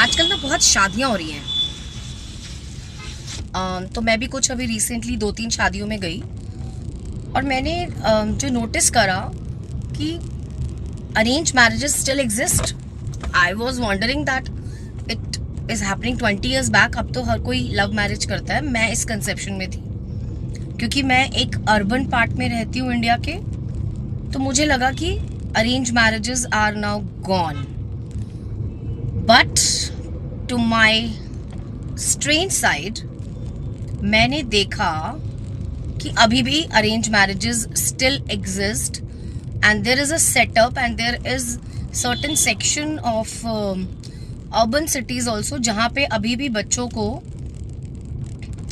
आजकल ना बहुत शादियां हो रही हैं। तो मैं भी कुछ अभी रिसेंटली 2-3 शादियों में गई और मैंने जो नोटिस करा कि arrange marriages still exist. I was wondering that it is happening 20 years back. अब तो हर कोई लव मैरिज करता है। मैं इस कंसेप्शन में थी क्योंकि मैं एक अर्बन पार्ट में रहती हूँ इंडिया के, तो मुझे लगा कि arrange marriages are now gone. But to my strange side मैंने देखा कि अभी भी arrange marriages still exist and there is a setup and there is certain section of urban cities also जहाँ पे अभी भी बच्चों को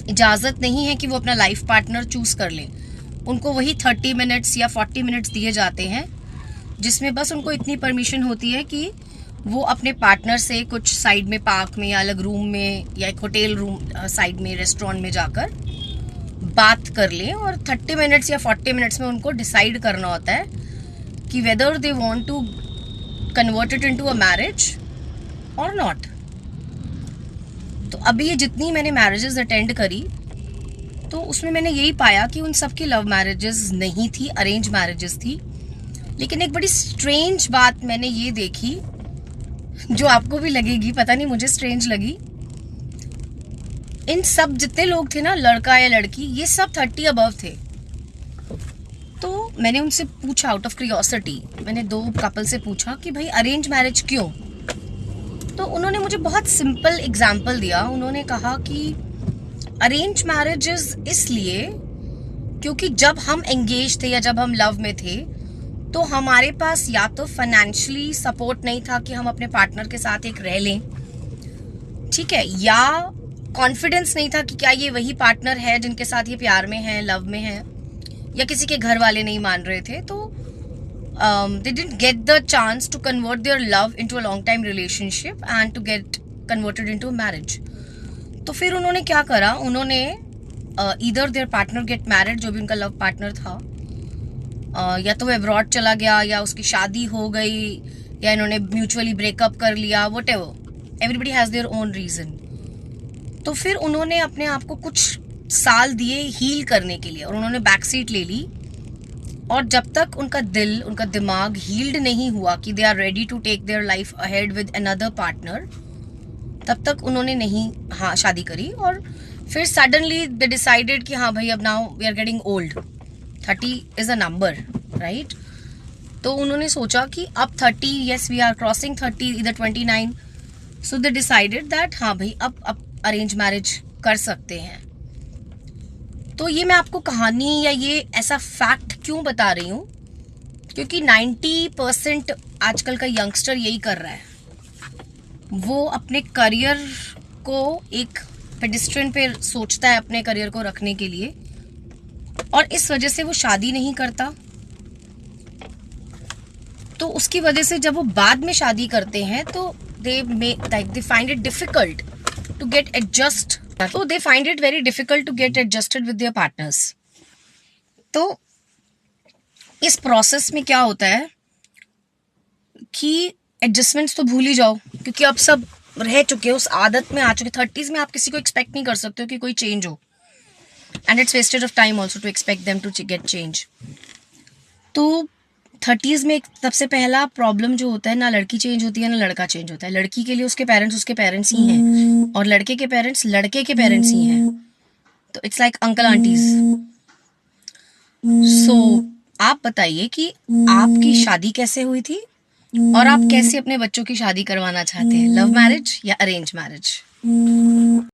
इजाज़त नहीं है कि वो अपना लाइफ पार्टनर चूज कर लें। उनको वही 30 मिनट्स या 40 मिनट्स दिए जाते हैं जिसमें बस उनको इतनी परमिशन होती है कि वो अपने पार्टनर से कुछ साइड में पार्क में या अलग रूम में या एक होटल रूम साइड में रेस्टोरेंट में जाकर बात कर लें, और 30 मिनट्स या 40 मिनट्स में उनको डिसाइड करना होता है कि whether they want to convert it into a marriage और नॉट। तो अभी ये जितनी मैंने मैरिजेस अटेंड करी तो उसमें मैंने यही पाया कि उन सब की लव मैरिजेस नहीं थी, अरेंज मैरिजेस थी। लेकिन एक बड़ी स्ट्रेंज बात मैंने ये देखी जो आपको भी लगेगी, पता नहीं मुझे स्ट्रेंज लगी। इन सब जितने लोग थे ना, लड़का या लड़की, ये सब 30 अबव थे। तो मैंने उनसे पूछा आउट ऑफ क्यूरियोसिटी, मैंने 2 कपल से पूछा कि भाई अरेंज मैरिज क्यों। तो उन्होंने मुझे बहुत सिंपल एग्जाम्पल दिया। उन्होंने कहा कि अरेंज मैरिजेस इसलिए क्योंकि जब हम एंगेज थे या जब हम लव में थे तो हमारे पास या तो फाइनेंशियली सपोर्ट नहीं था कि हम अपने पार्टनर के साथ एक रह लें, ठीक है, या कॉन्फिडेंस नहीं था कि क्या ये वही पार्टनर है जिनके साथ ये प्यार में है, लव में है, या किसी के घर वाले नहीं मान रहे थे। तो they didn't get the chance to convert their love into a long time relationship and to get converted into a marriage. तो फिर उन्होंने क्या करा, उन्होंने either their partner get married, जो भी उनका लव पार्टनर था, या तो वो अब्रॉड चला गया या उसकी शादी हो गई या इन्होंने म्यूचुअली ब्रेकअप कर लिया, whatever, everybody has their own reason. तो फिर उन्होंने अपने आप को कुछ साल दिए हील करने के लिए और उन्होंने बैक सीट ले ली। और जब तक उनका दिल, उनका दिमाग हील्ड नहीं हुआ कि they are ready to take their life ahead with another partner, तब तक उन्होंने नहीं शादी करी। और फिर सडनली दे डिसाइडेड कि हाँ भाई अब now we are getting old, 30 is a number, right. तो उन्होंने सोचा कि अब 30, यस वी आर क्रॉसिंग 30, इधर 29, सो दे डिसाइडेड दैट हाँ भाई अब अरेंज मैरिज कर सकते हैं। तो ये मैं आपको कहानी या ये ऐसा फैक्ट क्यों बता रही हूँ, क्योंकि 90% आजकल का यंगस्टर यही कर रहा है। वो अपने करियर को एक पेडिस्ट्रियन पे सोचता है अपने करियर को रखने के लिए, और इस वजह से वो शादी नहीं करता। तो उसकी वजह से जब वो बाद में शादी करते हैं तो they find it difficult to get adjust, तो they find it very difficult to get adjusted with their partners. तो इस प्रोसेस में क्या होता है कि एडजस्टमेंट्स तो भूल ही जाओ, क्योंकि अब सब रह चुके हैं, उस आदत में आ चुके। 30s में आप किसी को एक्सपेक्ट नहीं कर सकते हो कि कोई चेंज हो, and it's wasted of time also to expect them to get change. तो 30s में सबसे पहला प्रॉब्लम जो होता है, ना लड़की चेंज होती है ना लड़का चेंज होता है। लड़की के लिए उसके पेरेंट्स ही हैं, और लड़के के पेरेंट्स लड़के के पेरेंट्स ही हैं। तो इट्स लाइक अंकल आंटीज। सो आप बताइए कि आपकी शादी कैसे हुई थी और आप कैसे अपने बच्चों की शादी करवाना चाहते हैं, लव मैरिज या अरेंज मैरिज।